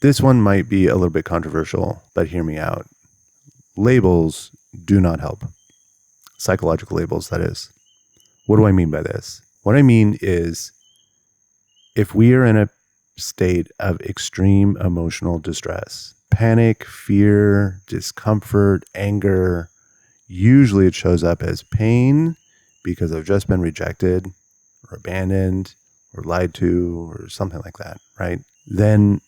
This one might be a little bit controversial, but hear me out. Labels do not help. Psychological labels, that is. What do I mean by this? What I mean is, if we are in a state of extreme emotional distress, panic, fear, discomfort, anger, usually it shows up as pain because I've just been rejected or abandoned or lied to or something like that, right? Then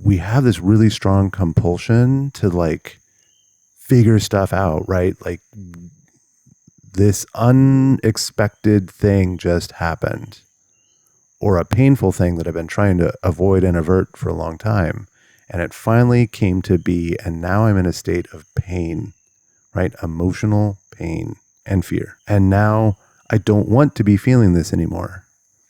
we have this really strong compulsion to like figure stuff out, right? Like this unexpected thing just happened, or a painful thing that I've been trying to avoid and avert for a long time. And it finally came to be, and now I'm in a state of pain, right? Emotional pain and fear. And now I don't want to be feeling this anymore.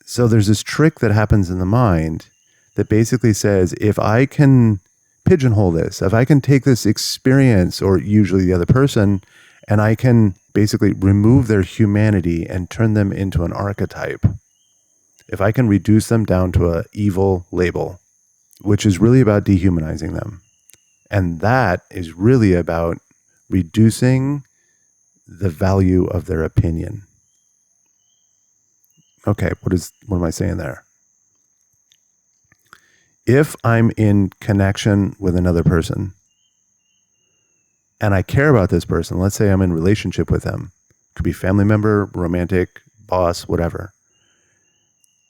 So there's this trick that happens in the mind that basically says, if I can pigeonhole this, if I can take this experience, or usually the other person, and I can basically remove their humanity and turn them into an archetype, if I can reduce them down to an evil label, which is really about dehumanizing them. And that is really about reducing the value of their opinion. Okay, what am I saying there? If I'm in connection with another person and I care about this person, let's say I'm in relationship with them, could be family member, romantic, boss, whatever,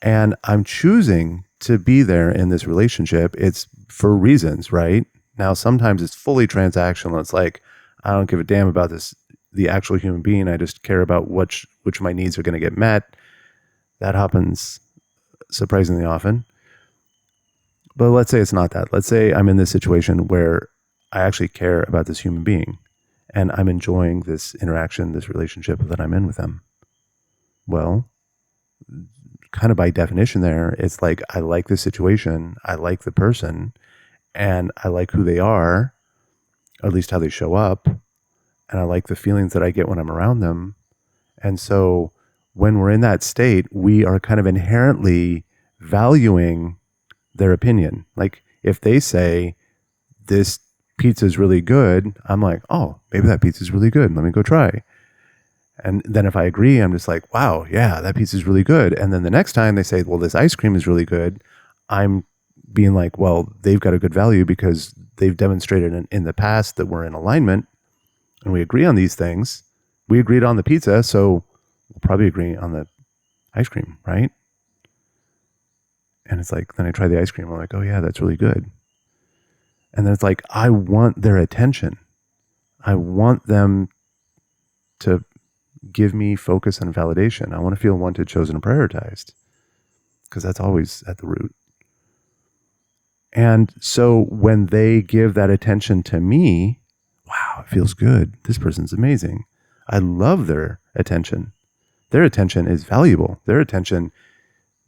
and I'm choosing to be there in this relationship, it's for reasons, right? Now, sometimes it's fully transactional. It's like, I don't give a damn about the actual human being. I just care about which of my needs are going to get met. That happens surprisingly often. But let's say it's not that. Let's say I'm in this situation where I actually care about this human being and I'm enjoying this interaction, this relationship that I'm in with them. Well, kind of by definition there, it's like, I like the situation, I like the person, and I like who they are, or at least how they show up, and I like the feelings that I get when I'm around them. And so when we're in that state, we are kind of inherently valuing their opinion. Like if they say this pizza is really good, I'm like, oh, maybe that pizza is really good. Let me go try. And then if I agree, I'm just like, wow, yeah, that pizza is really good. And then the next time they say, well, this ice cream is really good, I'm being like, well, they've got a good value because they've demonstrated in the past that we're in alignment and we agree on these things. We agreed on the pizza, so we'll probably agree on the ice cream, right? And it's like, then I try the ice cream. I'm like, oh yeah, that's really good. And then it's like, I want their attention. I want them to give me focus and validation. I want to feel wanted, chosen, and prioritized, because that's always at the root. And so when they give that attention to me, wow, it feels good. This person's amazing. I love their attention. Their attention is valuable. Their attention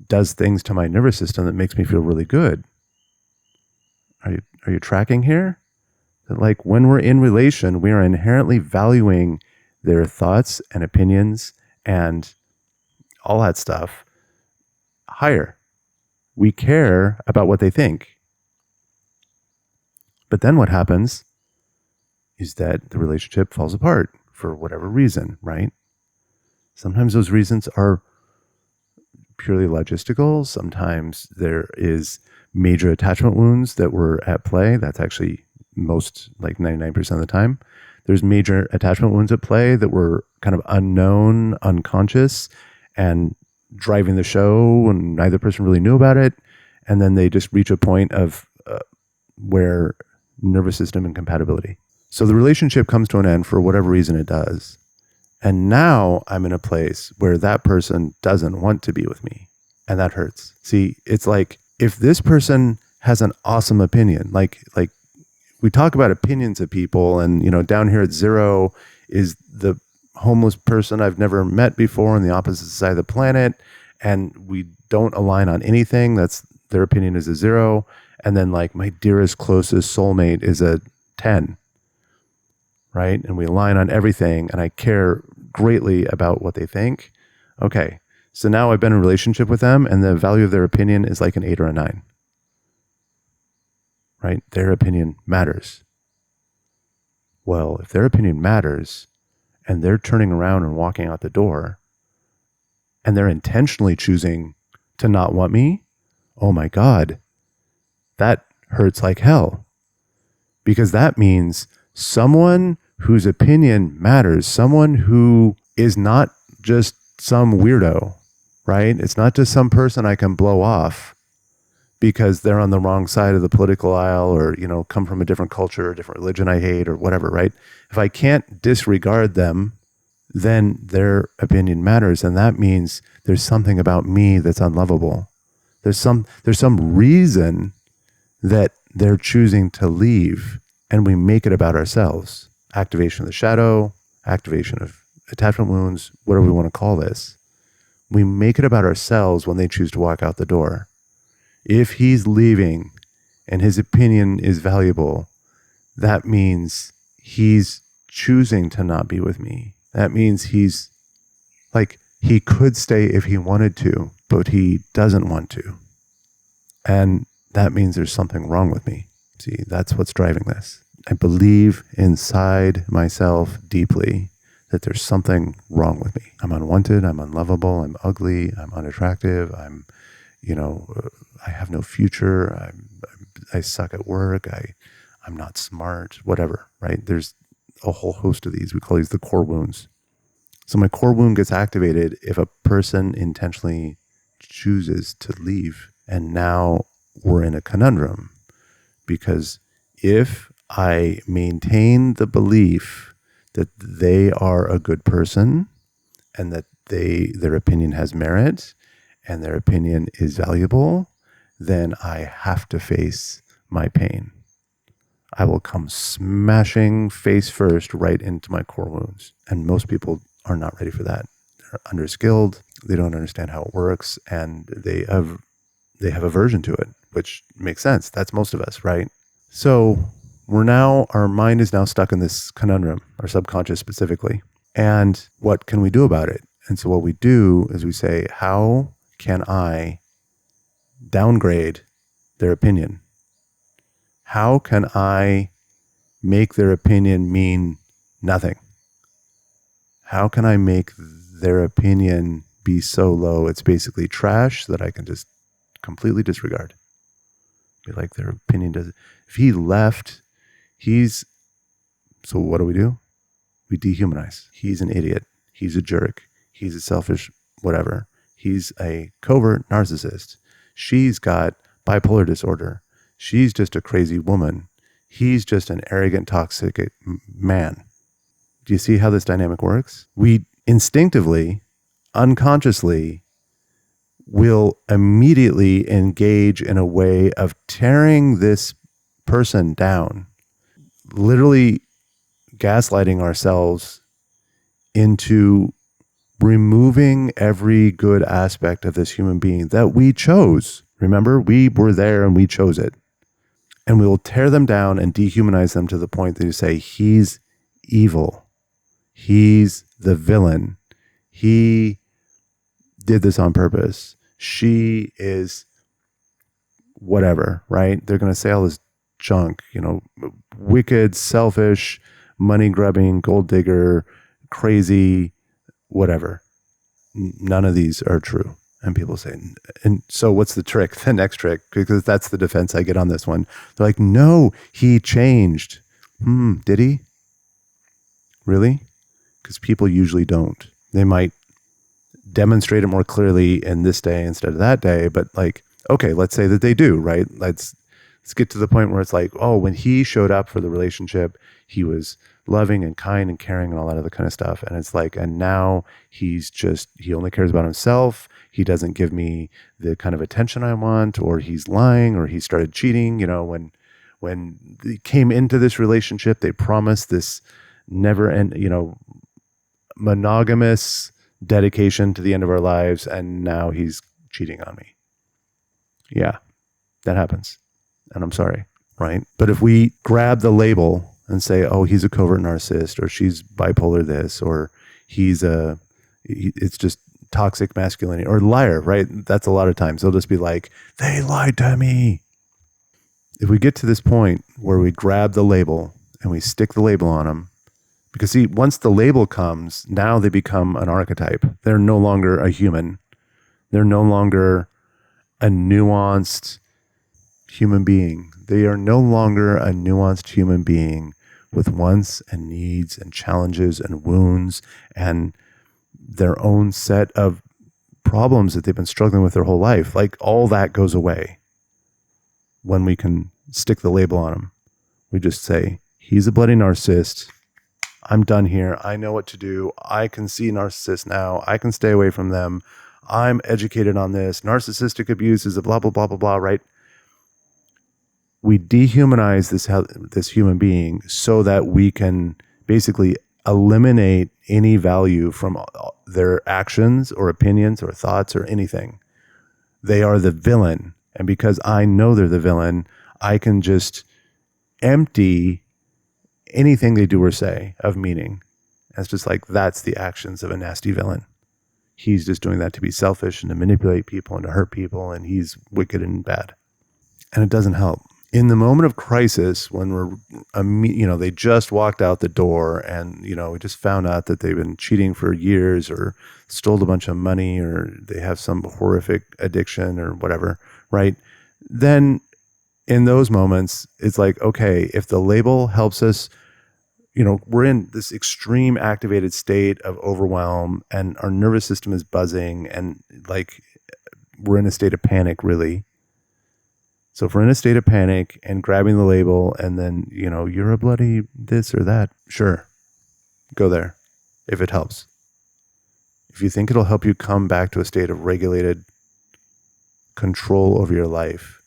does things to my nervous system that makes me feel really good. Are you tracking here? That like when we're in relation, we are inherently valuing their thoughts and opinions and all that stuff higher. We care about what they think. But then what happens is that the relationship falls apart for whatever reason, right? Sometimes those reasons are purely logistical. Sometimes there is major attachment wounds that were at play. That's actually most, like 99% of the time. There's major attachment wounds at play that were kind of unknown, unconscious, and driving the show, and neither person really knew about it. And then they just reach a point of where nervous system incompatibility. So the relationship comes to an end for whatever reason it does. And now I'm in a place where that person doesn't want to be with me. And that hurts. See, it's like if this person has an awesome opinion, like we talk about opinions of people, and down here at 0 is the homeless person I've never met before on the opposite side of the planet, and we don't align on anything. That's their opinion is a 0. And then like my dearest, closest soulmate is a 10. Right? And we align on everything, and I care greatly about what they think. Okay. So now I've been in a relationship with them, and the value of their opinion is like an 8 or a 9. right? Their opinion matters. Well, if their opinion matters and they're turning around and walking out the door and they're intentionally choosing to not want me, oh my God, that hurts like hell. Because that means someone whose opinion matters, someone who is not just some weirdo, right? It's not just some person I can blow off because they're on the wrong side of the political aisle or, come from a different culture, a different religion I hate or whatever, right? If I can't disregard them, then their opinion matters. And that means there's something about me that's unlovable. There's some reason that they're choosing to leave, and we make it about ourselves. Activation of the shadow, activation of attachment wounds, whatever we want to call this. We make it about ourselves when they choose to walk out the door. If he's leaving and his opinion is valuable, that means he's choosing to not be with me. That means he's like, he could stay if he wanted to, but he doesn't want to. And that means there's something wrong with me. See, that's what's driving this. I believe inside myself deeply that there's something wrong with me. I'm unwanted, I'm unlovable, I'm ugly, I'm unattractive, I have no future, I suck at work, I'm not smart, whatever, right? There's a whole host of these. We call these the core wounds. So my core wound gets activated if a person intentionally chooses to leave. And now we're in a conundrum, because if I maintain the belief that they are a good person and that their opinion has merit and their opinion is valuable, then I have to face my pain. I will come smashing face first right into my core wounds. And most people are not ready for that. They're underskilled. They don't understand how it works, and they have aversion to it, which makes sense. That's most of us, right? So our mind is now stuck in this conundrum, our subconscious specifically. And what can we do about it? And so what we do is we say, how can I downgrade their opinion? How can I make their opinion mean nothing? How can I make their opinion be so low it's basically trash that I can just completely disregard? Be like, their opinion doesn't. If he left, so what do? We dehumanize. He's an idiot. He's a jerk. He's a selfish whatever. He's a covert narcissist. She's got bipolar disorder. She's just a crazy woman. He's just an arrogant, toxic man. Do you see how this dynamic works? We instinctively, unconsciously, will immediately engage in a way of tearing this person down, literally gaslighting ourselves into removing every good aspect of this human being that we chose. Remember, we were there and we chose it. And we will tear them down and dehumanize them to the point that you say, he's evil. He's the villain. He did this on purpose. She is whatever, right? They're going to say all this junk, wicked, selfish, money grubbing, gold digger, crazy, whatever. None of these are true. And people say, and so what's the trick? The next trick, because that's the defense I get on this one. They're like, no, he changed. Did he? Really? Because people usually don't. They might demonstrate it more clearly in this day instead of that day, but like, okay, let's say that they do, right? Let's get to the point where it's like, oh, when he showed up for the relationship, he was loving and kind and caring and all that other kind of stuff. And it's like, and now he only cares about himself. He doesn't give me the kind of attention I want, or he's lying, or he started cheating. When they came into this relationship, they promised this never end, monogamous dedication to the end of our lives. And now he's cheating on me. Yeah, that happens. And I'm sorry, right? But if we grab the label and say, oh, he's a covert narcissist, or she's bipolar this, or it's just toxic masculinity, or liar, right? That's a lot of times. They'll just be like, they lied to me. If we get to this point where we grab the label and we stick the label on them, because see, once the label comes, now they become an archetype. They're no longer a human. They're no longer a nuanced human being. They are no longer a nuanced human being with wants and needs and challenges and wounds and their own set of problems that they've been struggling with their whole life. Like all that goes away when we can stick the label on them. We just say, he's a bloody narcissist. I'm done here. I know what to do. I can see narcissists now. I can stay away from them. I'm educated on this. Narcissistic abuse is a blah, blah, blah, blah, blah, right? We dehumanize this human being so that we can basically eliminate any value from their actions or opinions or thoughts or anything. They are the villain. And because I know they're the villain, I can just empty anything they do or say of meaning. And it's just like, that's the actions of a nasty villain. He's just doing that to be selfish and to manipulate people and to hurt people, and he's wicked and bad. And it doesn't help. In the moment of crisis, when they just walked out the door and, we just found out that they've been cheating for years or stole a bunch of money or they have some horrific addiction or whatever, right? Then in those moments, it's like, okay, if the label helps us, we're in this extreme activated state of overwhelm and our nervous system is buzzing and like we're in a state of panic, really. So if we're in a state of panic and grabbing the label and then, you're a bloody this or that, sure, go there if it helps. If you think it'll help you come back to a state of regulated control over your life,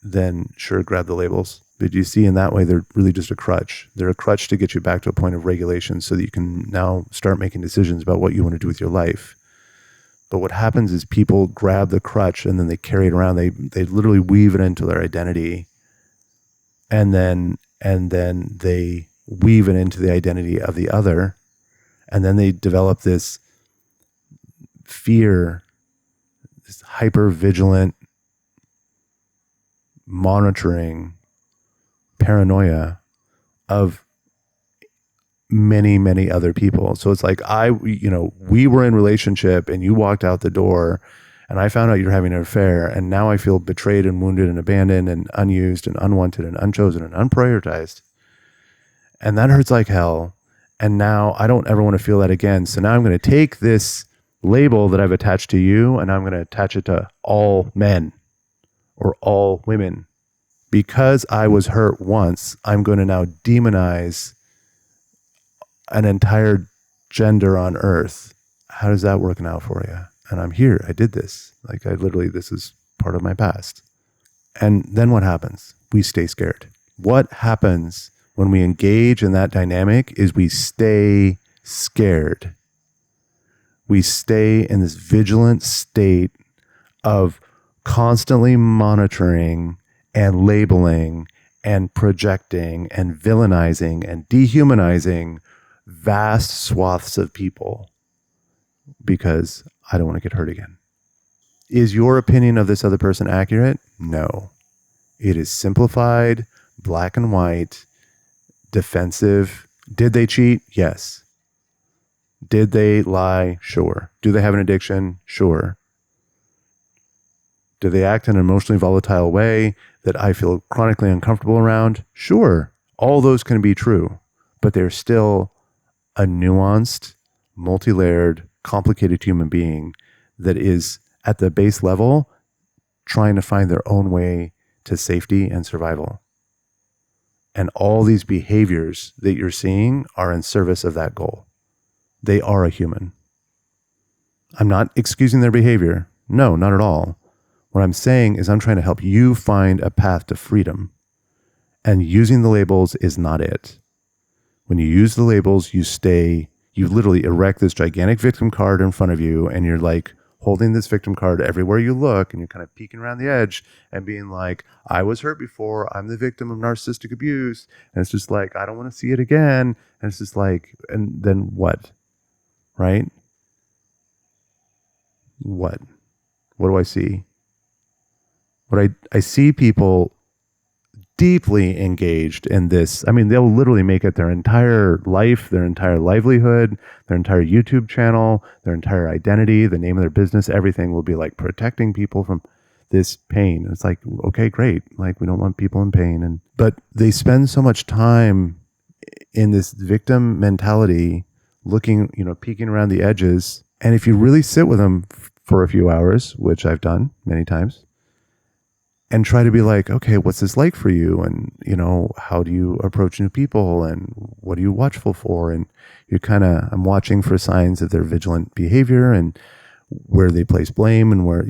then sure, grab the labels. But you see, in that way, they're really just a crutch. They're a crutch to get you back to a point of regulation so that you can now start making decisions about what you want to do with your life. But what happens is people grab the crutch and then they carry it around. They literally weave it into their identity, and then they weave it into the identity of the other, and then they develop this fear, this hyper vigilant monitoring paranoia of many, many other people. So it's like we were in relationship and you walked out the door and I found out you're having an affair and now I feel betrayed and wounded and abandoned and unused and unwanted and unchosen and unprioritized. And that hurts like hell. And now I don't ever want to feel that again. So now I'm going to take this label that I've attached to you and I'm going to attach it to all men or all women. Because I was hurt once, I'm going to now demonize an entire gender on earth. How does that working out for you? And I'm here. I did this. Like this is part of my past. And then what happens? We stay scared. What happens when we engage in that dynamic is we stay scared. We stay in this vigilant state of constantly monitoring and labeling and projecting and villainizing and dehumanizing vast swaths of people because I don't want to get hurt again. Is your opinion of this other person accurate? No. It is simplified, black and white, defensive. Did they cheat? Yes. Did they lie? Sure. Do they have an addiction? Sure. Do they act in an emotionally volatile way that I feel chronically uncomfortable around? Sure. All those can be true, but they're still a nuanced, multi-layered, complicated human being that is at the base level trying to find their own way to safety and survival. And all these behaviors that you're seeing are in service of that goal. They are a human. I'm not excusing their behavior. No, not at all. What I'm saying is I'm trying to help you find a path to freedom. And using the labels is not it. When you use the labels, you literally erect this gigantic victim card in front of you, and you're like holding this victim card everywhere you look, and you're kind of peeking around the edge and being like, I was hurt before, I'm the victim of narcissistic abuse. And it's just like, I don't want to see it again. And it's just like, and then what? Right? What do I see? What I see people deeply engaged in this. I mean, they'll literally make it their entire life, their entire livelihood, their entire YouTube channel, their entire identity, the name of their business, everything will be like protecting people from this pain. It's like, okay, great. Like, we don't want people in pain. But they spend so much time in this victim mentality, looking, peeking around the edges. And if you really sit with them for a few hours, which I've done many times, and try to be like, okay, what's this like for you? And, how do you approach new people? And what are you watchful for? And I'm watching for signs of their vigilant behavior and where they place blame and where,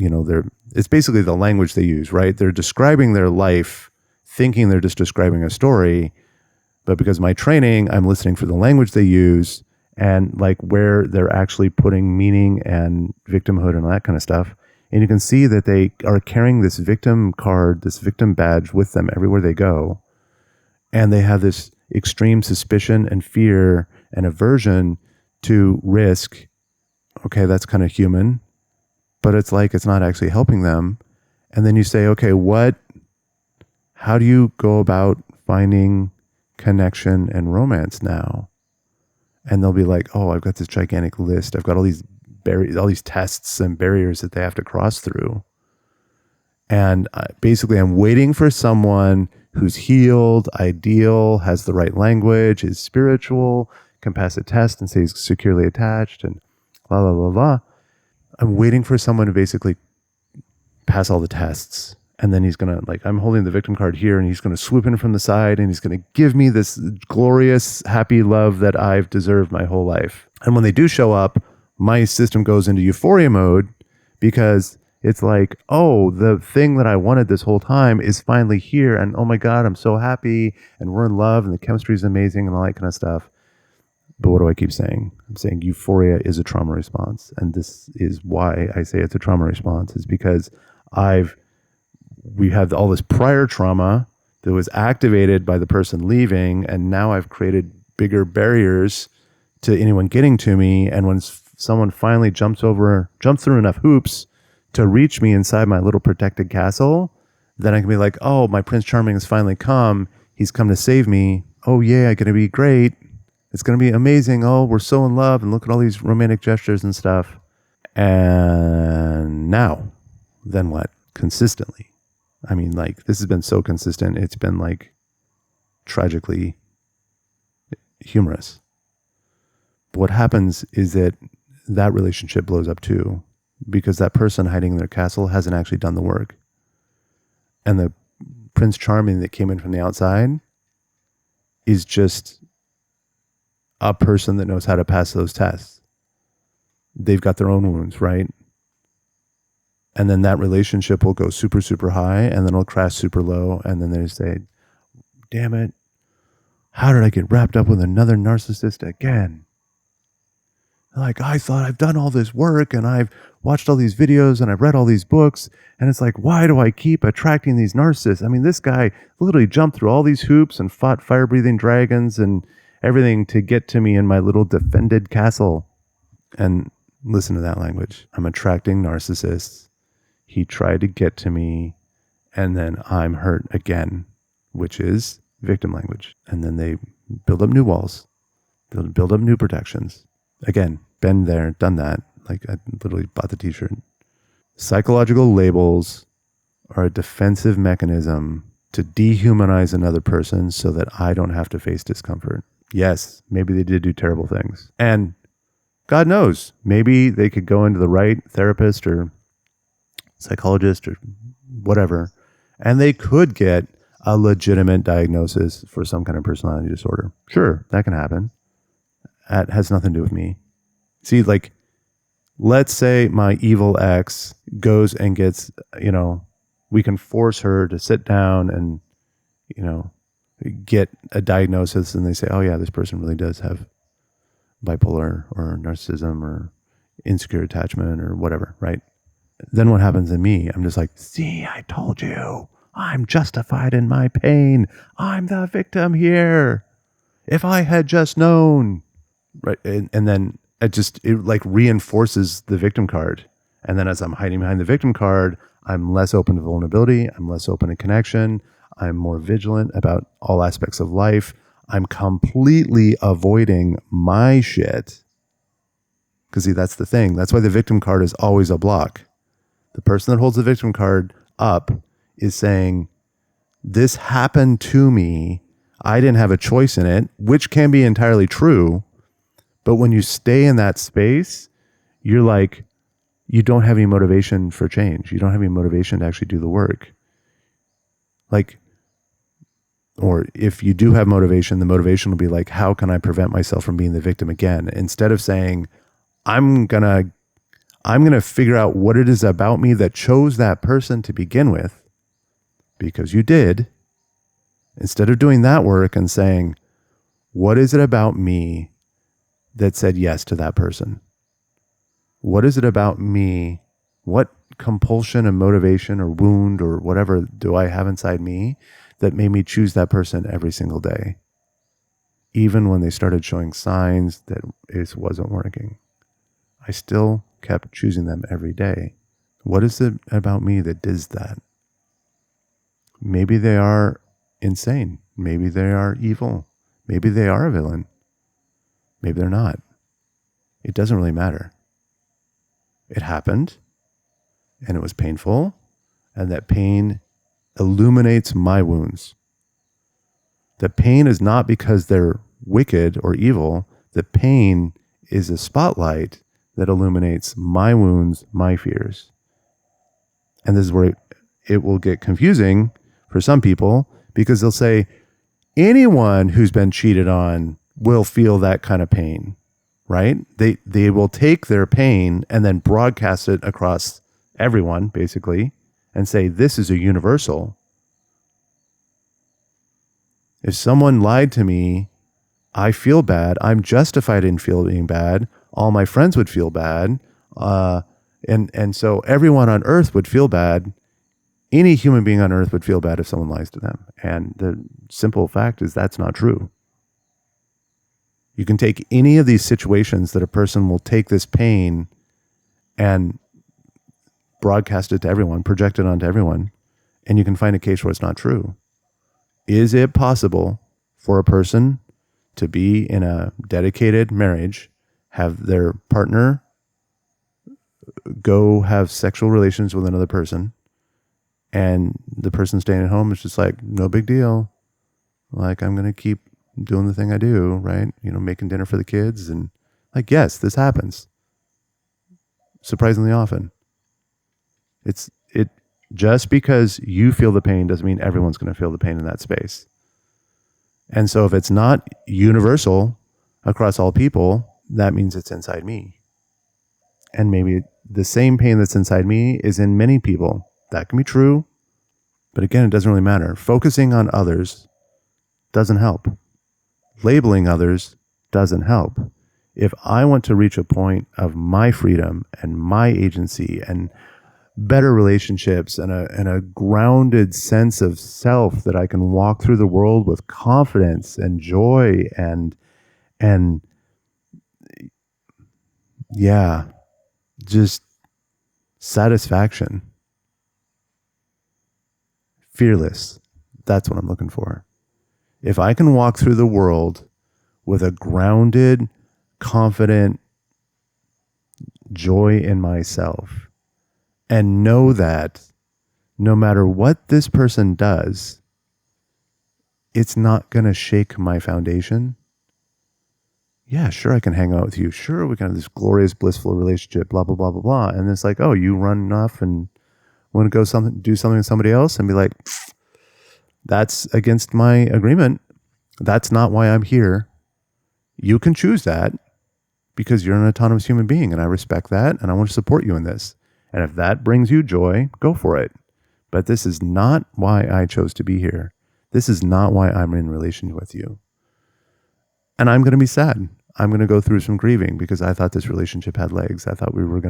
it's basically the language they use, right? They're describing their life, thinking they're just describing a story. But because of my training, I'm listening for the language they use and like where they're actually putting meaning and victimhood and all that kind of stuff. And you can see that they are carrying this victim card, this victim badge with them everywhere they go. And they have this extreme suspicion and fear and aversion to risk. Okay, that's kind of human, but it's like it's not actually helping them. And then you say, okay, how do you go about finding connection and romance now? And they'll be like, oh, I've got this gigantic list. I've got all these tests and barriers that they have to cross through. And basically, I'm waiting for someone who's healed, ideal, has the right language, is spiritual, can pass a test and say he's securely attached, and la, la, la, la. I'm waiting for someone to basically pass all the tests. And then he's going to, I'm holding the victim card here, and he's going to swoop in from the side, and he's going to give me this glorious, happy love that I've deserved my whole life. And when they do show up, my system goes into euphoria mode because it's like, oh, the thing that I wanted this whole time is finally here. And oh my God, I'm so happy. And we're in love and the chemistry is amazing and all that kind of stuff. But what do I keep saying? I'm saying euphoria is a trauma response. And this is why I say it's a trauma response, is because we have all this prior trauma that was activated by the person leaving. And now I've created bigger barriers to anyone getting to me. And when someone finally jumps through enough hoops to reach me inside my little protected castle, then I can be like, oh, my Prince Charming has finally come. He's come to save me. Oh yeah, I'm going to be great. It's going to be amazing. Oh, we're so in love. And look at all these romantic gestures and stuff. And now, then what? Consistently. I mean, this has been so consistent. It's been tragically humorous. But what happens is that relationship blows up too, because that person hiding in their castle hasn't actually done the work. And the Prince Charming that came in from the outside is just a person that knows how to pass those tests. They've got their own wounds, right? And then that relationship will go super, super high, and then it'll crash super low. And then they say, damn it, how did I get wrapped up with another narcissist again? I thought I've done all this work and I've watched all these videos and I've read all these books. And it's like, why do I keep attracting these narcissists? I mean, this guy literally jumped through all these hoops and fought fire-breathing dragons and everything to get to me in my little defended castle. And listen to that language. I'm attracting narcissists. He tried to get to me, and then I'm hurt again, which is victim language. And then they build up new walls, build up new protections. Again, been there, done that. I literally bought the t-shirt. Psychological labels are a defensive mechanism to dehumanize another person so that I don't have to face discomfort. Yes, maybe they did do terrible things. And God knows, maybe they could go into the right therapist or psychologist or whatever, and they could get a legitimate diagnosis for some kind of personality disorder. Sure, that can happen. That has nothing to do with me. See, let's say my evil ex goes and gets, we can force her to sit down and, get a diagnosis, and they say, oh yeah, this person really does have bipolar or narcissism or insecure attachment or whatever, right? Then what happens to me? I'm just like, see, I told you, I'm justified in my pain. I'm the victim here. If I had just known. Right. And then it reinforces the victim card. And then as I'm hiding behind the victim card, I'm less open to vulnerability. I'm less open to connection. I'm more vigilant about all aspects of life. I'm completely avoiding my shit. Because see, that's the thing. That's why the victim card is always a block. The person that holds the victim card up is saying, this happened to me. I didn't have a choice in it, which can be entirely true. But when you stay in that space, you're like, you don't have any motivation for change. You don't have any motivation to actually do the work. Like, or if you do have motivation, the motivation will be like, how can I prevent myself from being the victim again? Instead of saying, I'm gonna figure out what it is about me that chose that person to begin with, because you did. Instead of doing that work and saying, what is it about me that said yes to that person? What is it about me? What compulsion and motivation or wound or whatever do I have inside me that made me choose that person every single day? Even when they started showing signs that it wasn't working, I still kept choosing them every day. What is it about me that does that? Maybe they are insane. Maybe they are evil. Maybe they are a villain. Maybe they're not. It doesn't really matter. It happened, and it was painful, and that pain illuminates my wounds. The pain is not because they're wicked or evil. The pain is a spotlight that illuminates my wounds, my fears. And this is where it will get confusing for some people, because they'll say anyone who's been cheated on will feel that kind of pain, right? They will take their pain and then broadcast it across everyone, basically, and say, this is a universal. If someone lied to me, I feel bad. I'm justified in feeling bad. All my friends would feel bad. And so everyone on earth would feel bad. Any human being on earth would feel bad if someone lies to them. And the simple fact is that's not true. You can take any of these situations that a person will take this pain and broadcast it to everyone, project it onto everyone, and you can find a case where it's not true. Is it possible for a person to be in a dedicated marriage, have their partner go have sexual relations with another person, and the person staying at home is just like, no big deal. Like, I'm going to keep doing the thing I do, right? Making dinner for the kids. And like, yes, this happens surprisingly often. It just because you feel the pain doesn't mean everyone's going to feel the pain in that space. And so if it's not universal across all people, that means it's inside me. And maybe the same pain that's inside me is in many people. That can be true. But again, it doesn't really matter. Focusing on others doesn't help. Labeling others doesn't help. If I want to reach a point of my freedom and my agency and better relationships and a grounded sense of self that I can walk through the world with confidence and joy and yeah, just satisfaction. Fearless. That's what I'm looking for. If I can walk through the world with a grounded, confident joy in myself and know that no matter what this person does, it's not going to shake my foundation. Yeah, sure, I can hang out with you. Sure, we can have this glorious, blissful relationship, blah, blah, blah, blah, blah. And it's like, oh, you run off and want to go do something with somebody else and be like, that's against my agreement. That's not why I'm here. You can choose that because you're an autonomous human being and I respect that and I want to support you in this. And if that brings you joy, go for it. But this is not why I chose to be here. This is not why I'm in relation with you. And I'm going to be sad. I'm going to go through some grieving because I thought this relationship had legs. I thought we were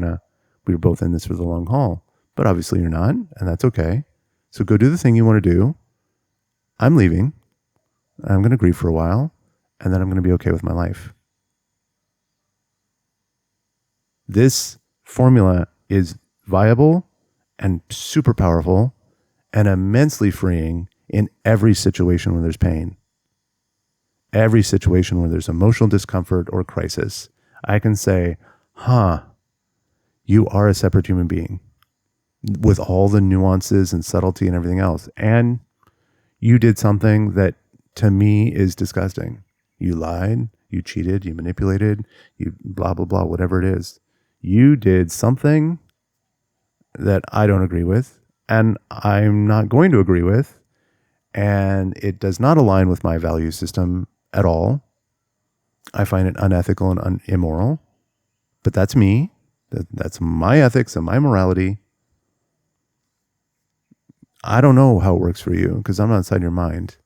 both in this for the long haul. But obviously you're not, and that's okay. So go do the thing you want to do. I'm leaving. I'm going to grieve for a while, and then I'm going to be okay with my life. This formula is viable and super powerful and immensely freeing in every situation when there's pain, every situation where there's emotional discomfort or crisis, I can say, you are a separate human being with all the nuances and subtlety and everything else. And you did something that to me is disgusting. You lied, you cheated, you manipulated, you blah, blah, blah, whatever it is. You did something that I don't agree with, and I'm not going to agree with, and it does not align with my value system at all. I find it unethical and immoral, but that's me. That's my ethics and my morality. I don't know how it works for you because I'm not inside your mind.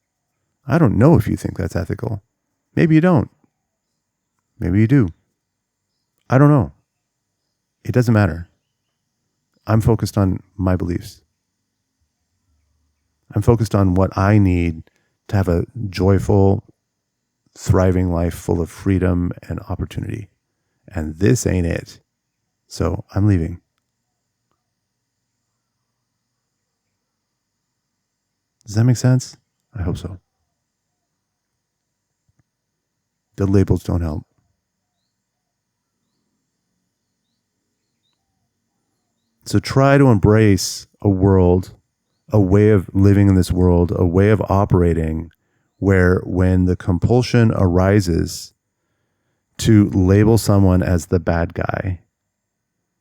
I don't know if you think that's ethical. Maybe you don't. Maybe you do. I don't know. It doesn't matter. I'm focused on my beliefs. I'm focused on what I need to have a joyful, thriving life full of freedom and opportunity. And this ain't it. So I'm leaving. Does that make sense? I hope so. The labels don't help. So try to embrace a world, a way of living in this world, a way of operating where when the compulsion arises to label someone as the bad guy,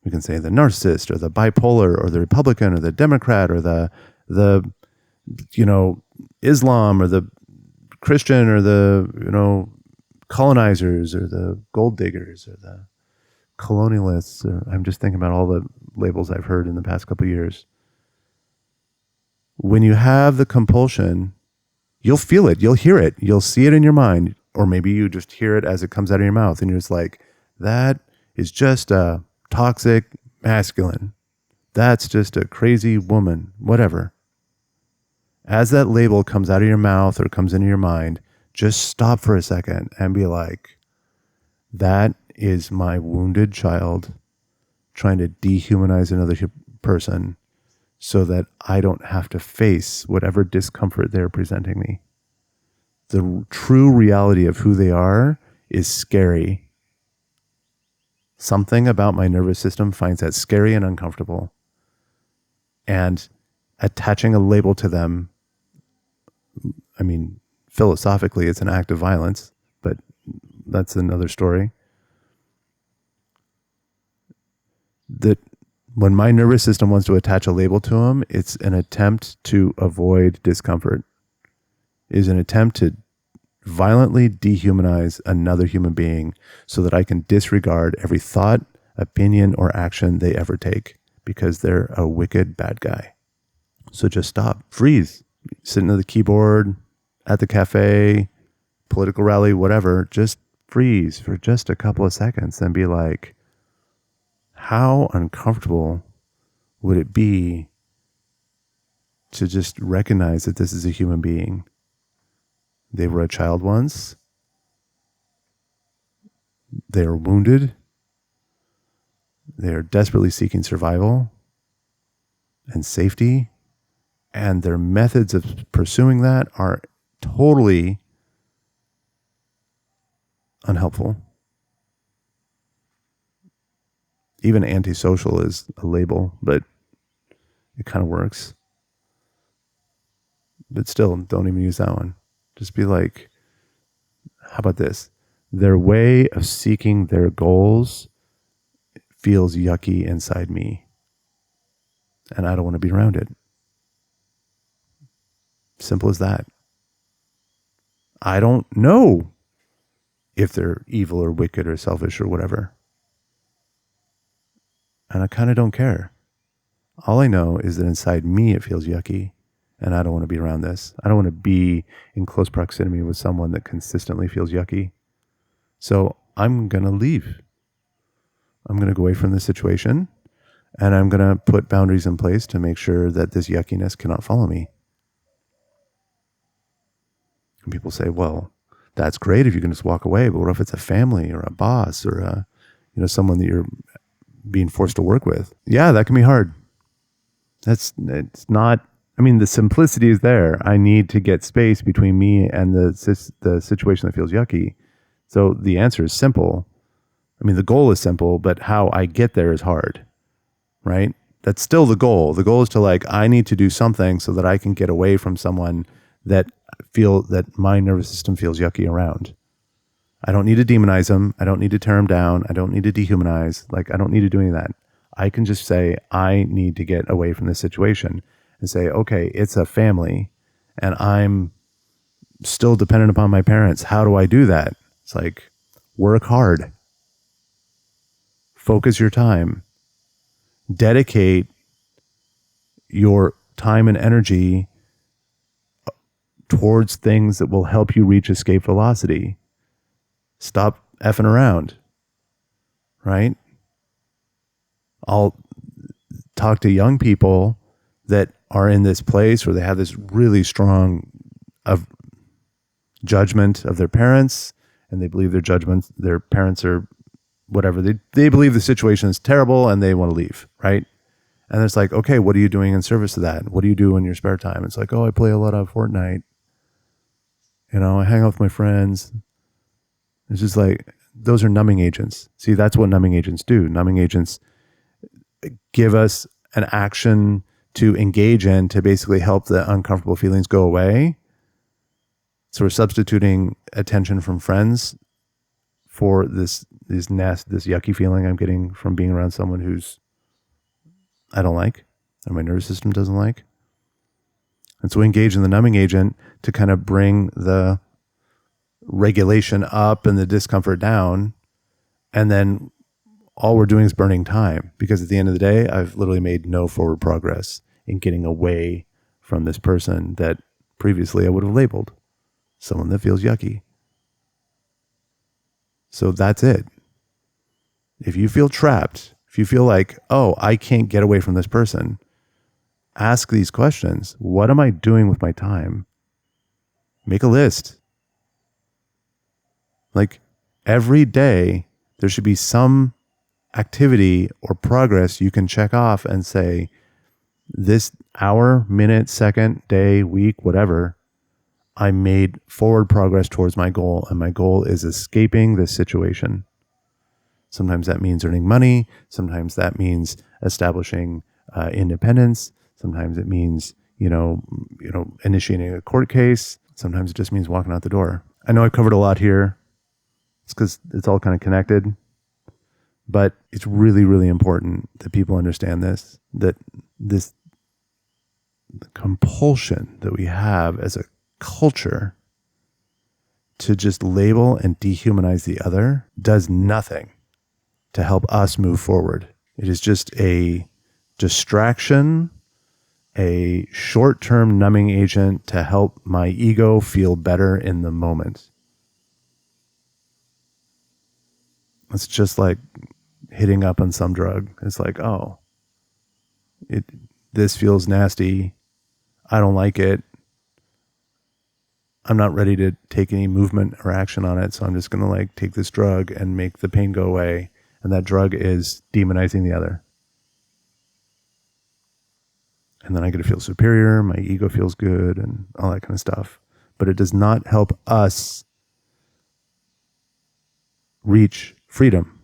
we can say the narcissist or the bipolar or the Republican or the Democrat or the Islam or the Christian or the colonizers or the gold diggers or the colonialists, or I'm just thinking about all the labels I've heard in the past couple of years. When you have the compulsion, you'll feel it, you'll hear it, you'll see it in your mind, or maybe you just hear it as it comes out of your mouth and you're just like, that is just a toxic masculine. That's just a crazy woman, whatever. As that label comes out of your mouth or comes into your mind, just stop for a second and be like, that is my wounded child trying to dehumanize another person so that I don't have to face whatever discomfort they're presenting me. The true reality of who they are is scary. Something about my nervous system finds that scary and uncomfortable. And attaching a label to them, I mean, philosophically, it's an act of violence, but that's another story. That when my nervous system wants to attach a label to them, it's an attempt to avoid discomfort. It is an attempt to violently dehumanize another human being so that I can disregard every thought, opinion, or action they ever take because they're a wicked bad guy. So just stop, freeze, sitting at the keyboard, at the cafe, political rally, whatever, just freeze for just a couple of seconds and be like, how uncomfortable would it be to just recognize that this is a human being? They were a child once. They are wounded. They are desperately seeking survival and safety. And their methods of pursuing that are totally unhelpful. Even antisocial is a label, but it kind of works. But still, don't even use that one. Just be like, how about this? Their way of seeking their goals feels yucky inside me, and I don't want to be around it. Simple as that. I don't know if they're evil or wicked or selfish or whatever. And I kind of don't care. All I know is that inside me it feels yucky, and I don't want to be around this. I don't want to be in close proximity with someone that consistently feels yucky. So I'm going to leave. I'm going to go away from this situation, and I'm going to put boundaries in place to make sure that this yuckiness cannot follow me. And people say, well, that's great if you can just walk away, but what if it's a family or a boss or someone that you're being forced to work with? Yeah, that can be hard. It's not I mean, the simplicity is there. I need to get space between me and the situation that feels yucky. So the answer is simple. I mean, the goal is simple, but how I get there is hard, right? That's still the goal. The goal is to like, I need to do something so that I can get away from someone that my nervous system feels yucky around. I don't need to demonize them. I don't need to tear them down. I don't need to dehumanize. Like, I don't need to do any of that. I can just say, I need to get away from this situation and say, okay, it's a family and I'm still dependent upon my parents. How do I do that? It's like, work hard, focus your time, dedicate your time and energy towards things that will help you reach escape velocity. Stop effing around, right? I'll talk to young people that are in this place where they have this really strong of judgment of their parents, and they believe their parents are whatever. They believe the situation is terrible and they want to leave, right? And it's like, okay, what are you doing in service to that? What do you do in your spare time? It's like, oh, I play a lot of Fortnite. I hang out with my friends. It's just like, those are numbing agents. See, that's what numbing agents do. Numbing agents give us an action to engage in to basically help the uncomfortable feelings go away. So we're substituting attention from friends for this yucky feeling I'm getting from being around someone who's I don't like, or my nervous system doesn't like. And so we engage in the numbing agent to kind of bring the regulation up and the discomfort down. And then all we're doing is burning time, because at the end of the day, I've literally made no forward progress in getting away from this person that previously I would have labeled someone that feels yucky. So that's it. If you feel trapped, if you feel like, oh, I can't get away from this person, ask these questions. What am I doing with my time? Make a list. Like, every day, there should be some activity or progress you can check off and say, this hour, minute, second, day, week, whatever, I made forward progress towards my goal, and my goal is escaping this situation. Sometimes that means earning money. Sometimes that means establishing independence. Sometimes it means, initiating a court case. Sometimes it just means walking out the door. I know I covered a lot here. It's because it's all kind of connected, but it's really, really important that people understand this, that this the compulsion that we have as a culture to just label and dehumanize the other does nothing to help us move forward. It is just a distraction, a short-term numbing agent to help my ego feel better in the moment. It's just like hitting up on some drug. It's like, oh, this feels nasty. I don't like it. I'm not ready to take any movement or action on it, so I'm just going to take this drug and make the pain go away. And that drug is demonizing the other. And then I get to feel superior, my ego feels good, and all that kind of stuff. But it does not help us reach freedom.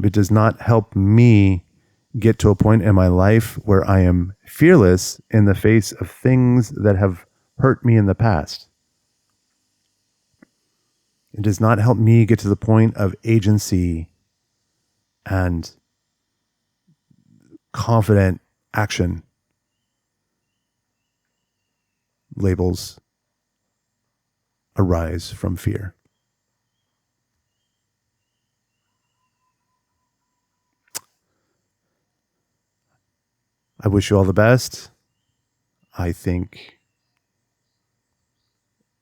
It does not help me get to a point in my life where I am fearless in the face of things that have hurt me in the past. It does not help me get to the point of agency and confident action. Labels arise from fear. I wish you all the best. I think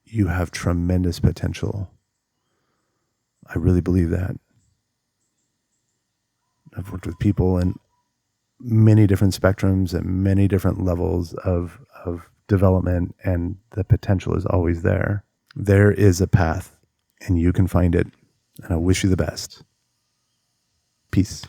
you have tremendous potential. I really believe that. I've worked with people in many different spectrums and many different levels of development, and the potential is always there. There is a path, and you can find it. And I wish you the best. Peace.